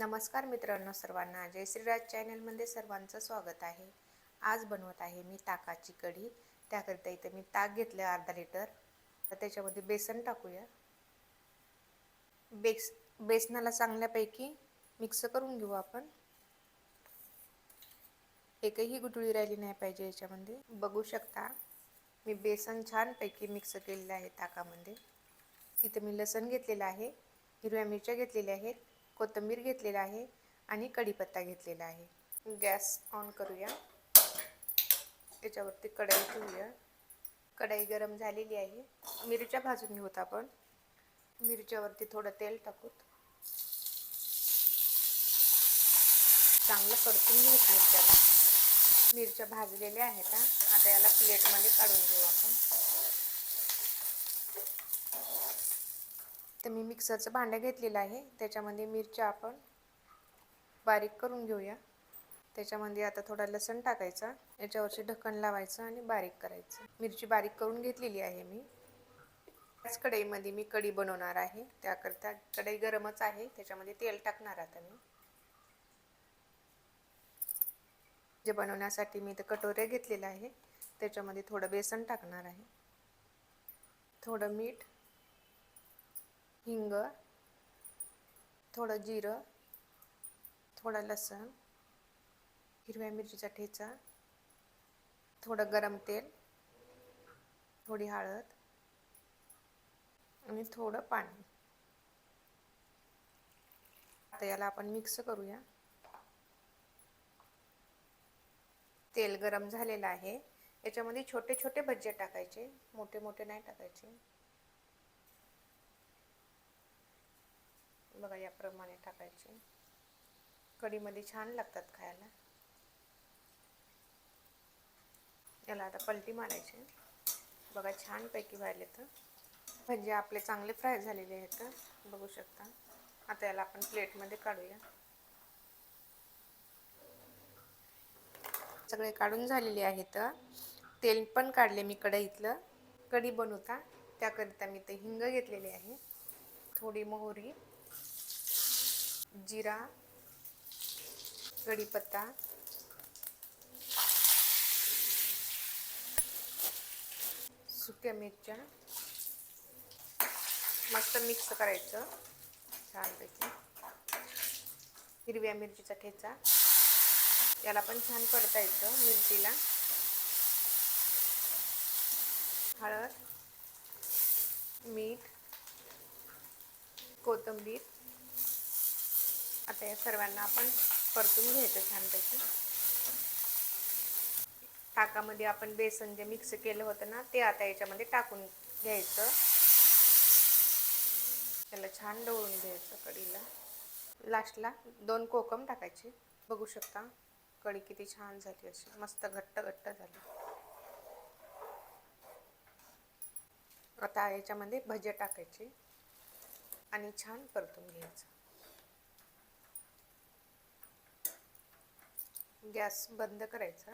नमस्कार मित्रांनो, सर्वांना जय श्रीराज चॅनलमध्ये सर्वांचं स्वागत आहे. आज बनवत आहे मी ताकाची कढी. त्याकरिता इथे मी ताक घेतलं अर्धा लिटर. तर त्याच्यामध्ये बेसन टाकूया. बेसनाला चांगल्यापैकी मिक्स करून घेऊ आपण. एकही गुठळी राहिली नाही पाहिजे याच्यामध्ये. बघू शकता मी बेसन छानपैकी मिक्स केलेलं आहे ताकामध्ये. इथे मी लसूण घेतलेला आहे, हिरव्या मिरच्या घेतलेल्या आहेत, कोथिंबीर घेतलेला आहे आणि कढीपत्ता घेतलेला आहे. गॅस ऑन करूया. याच्यावरती कढई ठेवूया. कढई गरम झालेली आहे. मिरच्या भाजून घेऊत आपण. मिरच्यावरती थोडं तेल टाकूत. चांगलं परतून घेऊत मिरच्याला. मिरच्या भाजलेल्या आहेत. आता याला प्लेटमध्ये काढून घेऊ आपण. तर मी मिक्सरचं भांडं घेतलेलं आहे. त्याच्यामध्ये मिरच्या आपण बारीक करून घेऊया. त्याच्यामध्ये आता थोडा लसूण टाकायचा, याच्यावरचे ढक्कन लावायचं आणि बारीक करायचं. मिरची बारीक करून घेतलेली आहे मी. त्याच कढईमध्ये मी कढी बनवणार आहे. त्याकरता कढई गरमच आहे, त्याच्यामध्ये तेल टाकणार आता मी. जे बनवण्यासाठी मी ते कटोरे घेतलेलं आहे, त्याच्यामध्ये थोडं बेसन टाकणार आहे, थोडं मीठ, हिंग, थोडं जिरं, थोडं लसूण, हिरव्या मिरचीचा ठेचा, थोडं गरम तेल, थोडी हळद आणि थोडं पाणी. आता याला आपण मिक्स करूया. तेल गरम झालेलं आहे. याच्यामध्ये छोटे छोटे भज्जे टाकायचे, मोठे मोठे नाही टाकायचे. बघा, याप्रमाणे टाकायचे. कढीमध्ये छान लागतात खायला. याला आता पलटी मारायची. बघा, छानपैकी व्हायले. तर भज्जे आपले चांगले फ्राय झालेले आहेत, बघू शकता. आता याला आपण प्लेटमध्ये काढूया. सगळे काढून झालेले आहेत. तेल पण काढले मी कढईतलं. कढी बनवता त्याकरिता मी ते हिंग घेतलेले आहे, थोडी मोहरी, जिरा, कढीपत्ता, सुक्या मिरच्या. मस्त मिक्स करायचं छानपैकी. हिरव्या मिरचीचा ठेचा, याला पण छान परतायचं मिरचीला. हळद, मीठ, कोथिंबीर. आता या सर्वांना आपण परतून घ्यायचं छानपैकी. ताकामध्ये आपण बेसन जे मिक्स केलं होतं ना, ते आता याच्यामध्ये टाकून घ्यायचं. त्याला छान ढवळून घ्यायचं कढीला. लास्टला 2 कोकम टाकायचे. बघू शकता कढी किती छान झाली, अशी मस्त घट्ट घट्ट झाली. आता याच्यामध्ये भजे टाकायचे आणि छान परतून घ्यायचं. गॅस बंद करायचा.